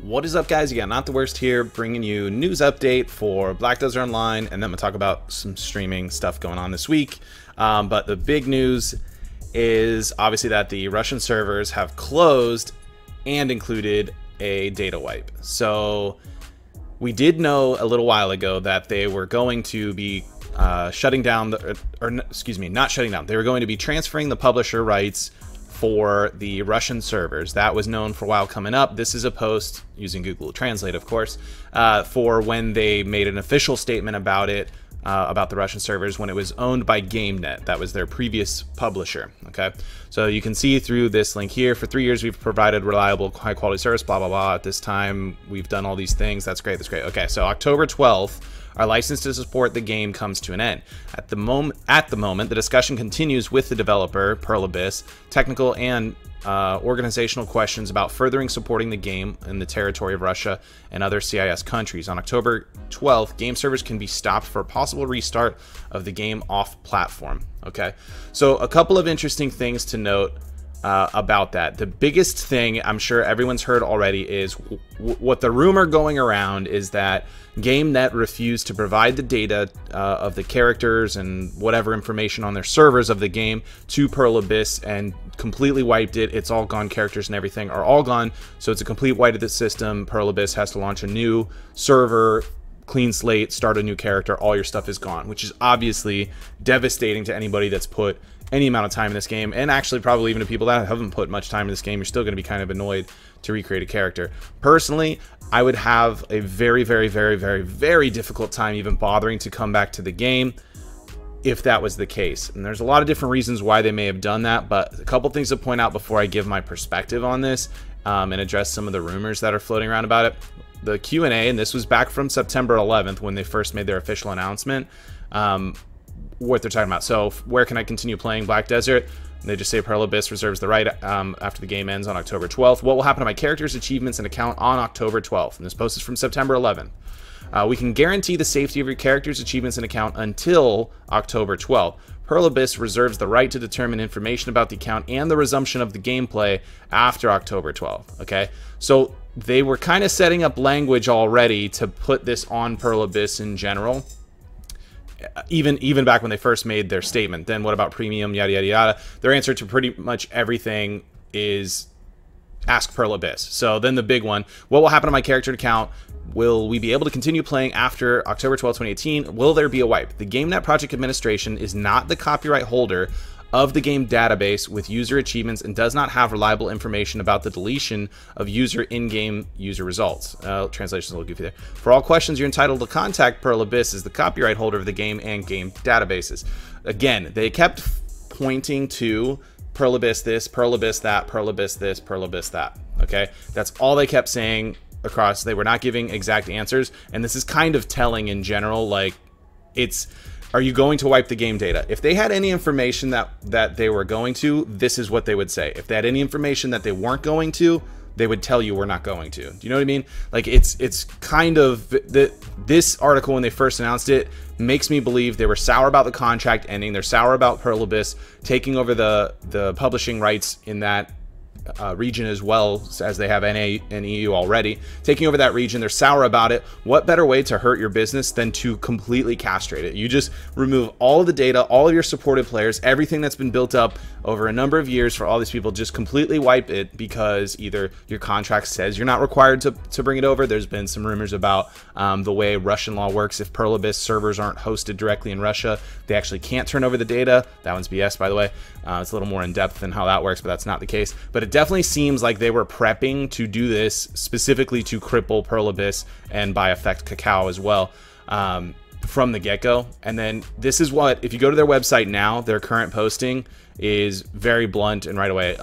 What is up, guys? You got Not the Worst here, bringing you news update for Black Desert Online, and then I'm gonna talk about some streaming stuff going on this week. But the big news is obviously that the Russian servers have closed and included a data wipe. So we did know a little while ago that they were going to be shutting down, excuse me, not shutting down. They were going to be transferring the publisher rights for the Russian servers. That was known for a while coming up. This is a post using Google Translate, of course, for when they made an official statement about it, about the Russian servers when it was owned by GameNet. That was their previous publisher. Okay, so you can see through this link here, for 3 years we've provided reliable, high quality service, blah blah blah. At this time we've done all these things. That's great, that's great. Okay, so October 12th, our license to support the game comes to an end. At the moment, the discussion continues with the developer, Pearl Abyss, technical and organizational questions about furthering supporting the game in the territory of Russia and other CIS countries. On October 12th, game servers can be stopped for a possible restart of the game off platform. Okay, so a couple of interesting things to note about that. The biggest thing I'm sure everyone's heard already is what the rumor going around is that GameNet refused to provide the data of the characters and whatever information on their servers of the game to Pearl Abyss and completely wiped it. It's all gone. Characters and everything are all gone. So it's a complete wipe of the system. Pearl Abyss has to launch a new server, clean slate, start a new character. All your stuff is gone, which is obviously devastating to anybody that's put any amount of time in this game, and actually probably even to people that haven't put much time in this game. You're still going to be kind of annoyed to recreate a character. Personally, I would have a very difficult time even bothering to come back to the game if that was the case. And there's a lot of different reasons why they may have done that, but a couple things to point out before I give my perspective on this and address some of the rumors that are floating around about it. The Q&A, and this was back from September 11th when they first made their official announcement, what they're talking about. So where can I continue playing Black Desert? And they just say Pearl Abyss reserves the right after the game ends on October 12th. What will happen to my characters, achievements, and account on October 12th? And this post is from September 11th. We can guarantee the safety of your characters, achievements, and account until October 12th. Pearl Abyss reserves the right to determine information about the account and the resumption of the gameplay after October 12th. Okay, so they were kind of setting up language already to put this on Pearl Abyss in general. Even back when they first made their statement. Then what about premium, yada yada yada. Their answer to pretty much everything is ask Pearl Abyss. So then the big one, what will happen to my character account? Will we be able to continue playing after October 12, 2018? Will there be a wipe? The GameNet Project Administration is not the copyright holder of the game database with user achievements and does not have reliable information about the deletion of user in-game user results. Translation's a little goofy there. For all questions, you're entitled to contact Pearl Abyss as the copyright holder of the game and game databases. Again, they kept pointing to Pearl Abyss this, Pearl Abyss that, Pearl Abyss this, Pearl Abyss that. Okay, that's all they kept saying across. They were not giving exact answers, and this is kind of telling in general. Like, it's, are you going to wipe the game data? If they had any information that they were going to, this is what they would say. If they had any information that they weren't going to, they would tell you we're not going to. Do you know what I mean? Like, it's kind of, this article when they first announced it makes me believe they were sour about the contract ending. They're sour about Pearl Abyss taking over the publishing rights in that region, as well as they have NA and EU already, taking over that region. They're sour about it. What better way to hurt your business than to completely castrate it? You just remove all of the data, all of your supported players, everything that's been built up over a number of years for all these people. Just completely wipe it because either your contract says you're not required to bring it over. There's been some rumors about the way Russian law works. If Pearl Abyss servers aren't hosted directly in Russia, they actually can't turn over the data. That one's BS, by the way. It's a little more in depth than how that works, but that's not the case. But it definitely seems like they were prepping to do this specifically to cripple Pearl Abyss and by effect Cacao as well, from the get-go. And then this is what, if you go to their website now, their current posting is very blunt and right away.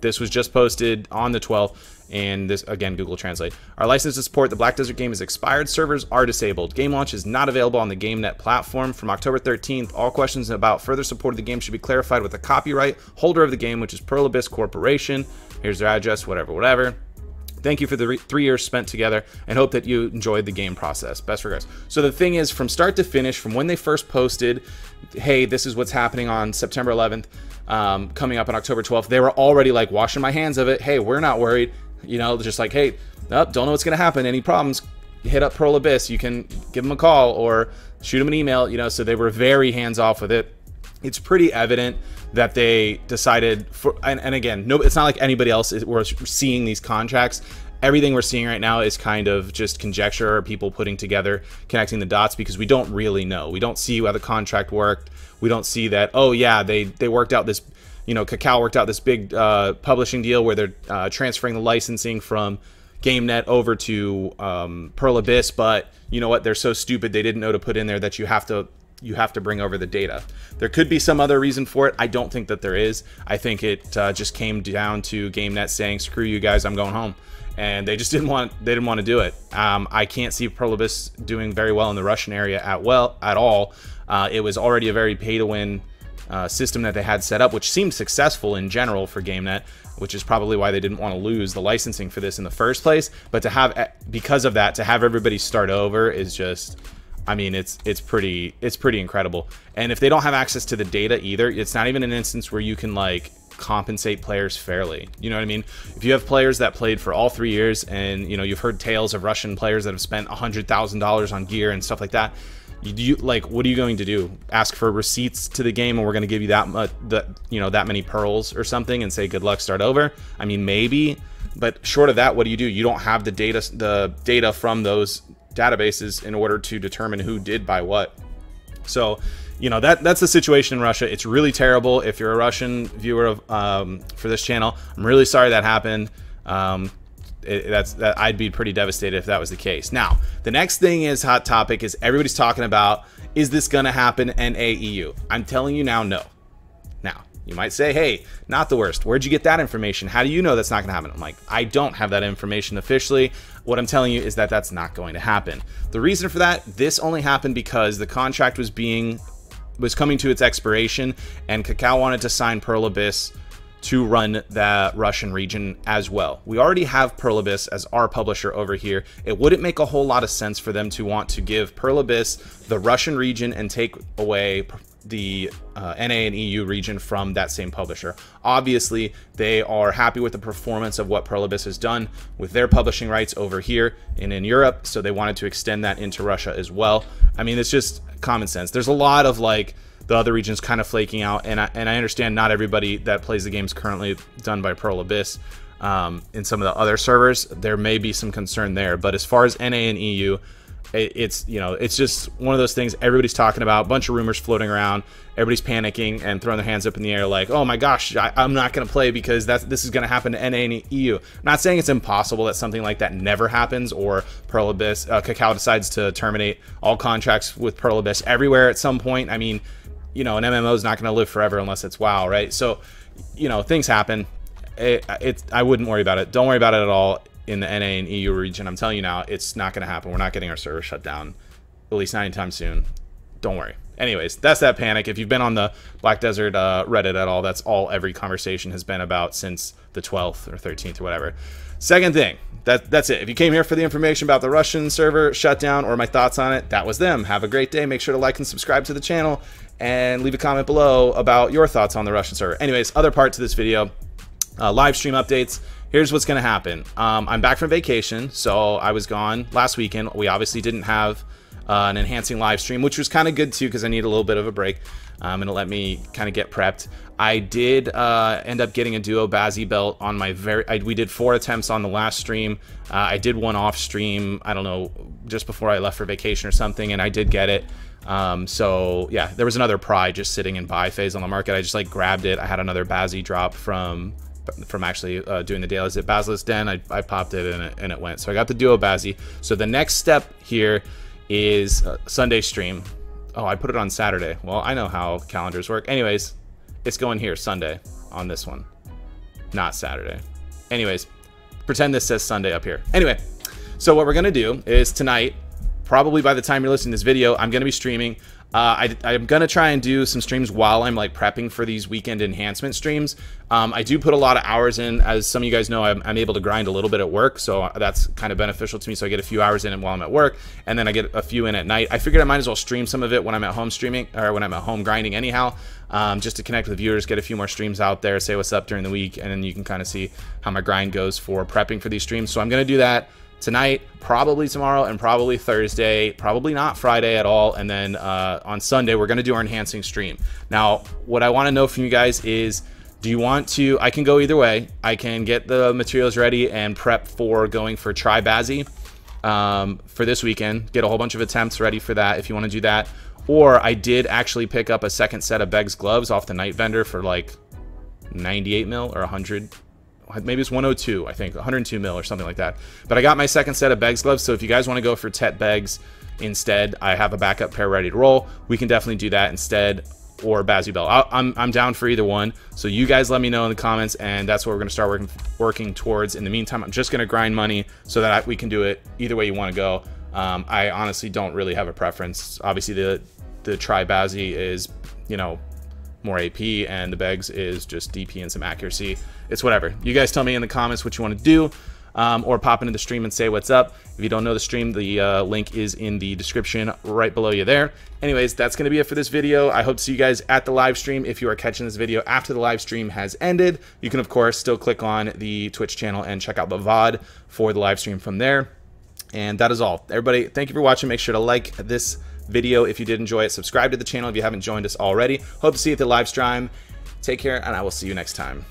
This was just posted on the 12th, and this, again, Google Translate. Our license to support the Black Desert game is expired. Servers are disabled. Game launch is not available on the GameNet platform. From October 13th, all questions about further support of the game should be clarified with the copyright holder of the game, which is Pearl Abyss Corporation. Here's their address, whatever. Thank you for the 3 years spent together, and hope that you enjoyed the game process. Best regards. So the thing is, from start to finish, from when they first posted, hey, this is what's happening on September 11th, coming up on October 12th, they were already like washing my hands of it. Hey, we're not worried. You know, just like, hey, oh, don't know what's going to happen. Any problems, hit up Pearl Abyss. You can give them a call or shoot them an email, you know, so they were very hands-off with it. It's pretty evident that they decided for, and again, no, it's not like anybody else we're seeing these contracts. Everything we're seeing right now is kind of just conjecture, or people putting together, connecting the dots, because we don't really know. We don't see how the contract worked. We don't see that, oh yeah, they worked out this, you know, Kakao worked out this big publishing deal where they're transferring the licensing from GameNet over to Pearl Abyss, but you know what? They're so stupid they didn't know to put in there that you have to bring over the data. There could be some other reason for it. I don't think that there is. I think it just came down to GameNet saying, "Screw you guys, I'm going home," and they just didn't want to do it. I can't see Pearl Abyss doing very well in the Russian area at all. It was already a very pay-to-win system that they had set up, which seemed successful in general for GameNet, which is probably why they didn't want to lose the licensing for this in the first place. But to have, because of that, to have everybody start over is just, I mean, it's pretty incredible. And if they don't have access to the data either, it's not even an instance where you can like compensate players fairly. You know what I mean? If you have players that played for all 3 years, and you know, you've heard tales of Russian players that have spent $100,000 on gear and stuff like that, you like, what are you going to do? Ask for receipts to the game, and we're going to give you that much, that many pearls or something, and say good luck, start over? I mean, maybe, but short of that, what do? You don't have the data from those databases in order to determine who did buy what. So, you know, that's the situation in Russia. It's really terrible. If you're a Russian viewer of for this channel, I'm really sorry that happened. I'd be pretty devastated if that was the case. Now, the next thing is hot topic is everybody's talking about, is this going to happen NA-EU? I'm telling you now, no. Now, you might say, hey, not the worst. Where'd you get that information? How do you know that's not going to happen? I'm like, I don't have that information officially. What I'm telling you is that that's not going to happen. The reason for that, this only happened because the contract was coming to its expiration, and Kakao wanted to sign Pearl Abyss to run that Russian region as well. We already have Pearl Abyss as our publisher over here. It wouldn't make a whole lot of sense for them to want to give Pearl Abyss the Russian region and take away the NA and EU region from that same publisher. Obviously, they are happy with the performance of what Pearl Abyss has done with their publishing rights over here and in Europe, so they wanted to extend that into Russia as well. I mean, it's just common sense. There's a lot of like the other regions kind of flaking out, and I understand not everybody that plays the games currently done by Pearl Abyss. In some of the other servers, there may be some concern there, but as far as NA and EU, it's, you know, it's just one of those things everybody's talking about, a bunch of rumors floating around, everybody's panicking and throwing their hands up in the air like, oh my gosh, I'm not going to play because this is going to happen to NA and EU. I'm not saying it's impossible that something like that never happens, or Pearl Abyss, Kakao decides to terminate all contracts with Pearl Abyss everywhere at some point. I mean, you know, an MMO is not going to live forever unless it's WoW, right? So, you know, things happen. I wouldn't worry about it. Don't worry about it at all in the NA and EU region. I'm telling you now, it's not going to happen. We're not getting our server shut down, at least not anytime soon. Don't worry. Anyways, that's that panic. If you've been on the Black Desert Reddit at all, that's all every conversation has been about since the 12th or 13th or whatever. Second thing, that's it. If you came here for the information about the Russian server shutdown or my thoughts on it, that was them. Have a great day. Make sure to like and subscribe to the channel, and leave a comment below about your thoughts on the Russian server. Anyways, other part to this video, live stream updates. Here's what's going to happen. I'm back from vacation, so I was gone last weekend. We obviously didn't have an enhancing live stream, which was kind of good too, because I need a little bit of a break, and it let me kind of get prepped. I did end up getting a Duo Bazzi belt on my we did 4 attempts on the last stream. I did one off stream, I don't know, just before I left for vacation or something, and I did get it. So yeah, there was another pry just sitting in buy phase on the market. I just like grabbed it. I had another Bazzi drop from actually doing the dailies at Basilisk Den. I popped it and it went. So I got the Duo Bazzi. So the next step here is Sunday stream. Oh, I put it on Saturday. Well, I know how calendars work. Anyways, it's going here Sunday on this one, not Saturday. Anyways, pretend this says Sunday up here. Anyway, so what we're gonna do is tonight, probably by the time you're listening to this video, I'm going to be streaming. I'm gonna try and do some streams while I'm like prepping for these weekend enhancement streams. I do put a lot of hours in. As some of you guys know, I'm able to grind a little bit at work, so that's kind of beneficial to me. So I get a few hours in while I'm at work, and then I get a few in at night. I figured I might as well stream some of it when I'm at home streaming, or when I'm at home grinding anyhow, just to connect with viewers, get a few more streams out there, say what's up during the week, and then you can kind of see how my grind goes for prepping for these streams. So I'm gonna do that tonight, probably tomorrow, and probably Thursday, probably not Friday at all. And then on Sunday, we're going to do our enhancing stream. Now, what I want to know from you guys is, do you want to, I can go either way. I can get the materials ready and prep for going for Tri-Bazzi for this weekend, get a whole bunch of attempts ready for that if you want to do that. Or I did actually pick up a second set of Beg's gloves off the night vendor for like 98 mil or 100. Maybe it's 102, I think, 102 mil or something like that. But I got my second set of Beg's gloves, so if you guys want to go for Tet Begs instead, I have a backup pair ready to roll. We can definitely do that instead, or Bazzi Bell. I'm down for either one, so you guys let me know in the comments, and that's what we're going to start working towards. In the meantime, I'm just going to grind money so that we can do it either way you want to go. I honestly don't really have a preference. Obviously, the Tri-Bazzi is, you know, more AP, and the Begs is just DP and some accuracy. It's whatever. You guys tell me in the comments what you want to do, or pop into the stream and say what's up. If you don't know the stream, the link is in the description right below you there. Anyways, that's going to be it for this video. I hope to see you guys at the live stream. If you are catching this video after the live stream has ended, you can of course still click on the Twitch channel and check out the VOD for the live stream from there. And that is all. Everybody, thank you for watching. Make sure to like this video if you did enjoy it. Subscribe to the channel if you haven't joined us already. Hope to see you at the live stream. Take care, and I will see you next time.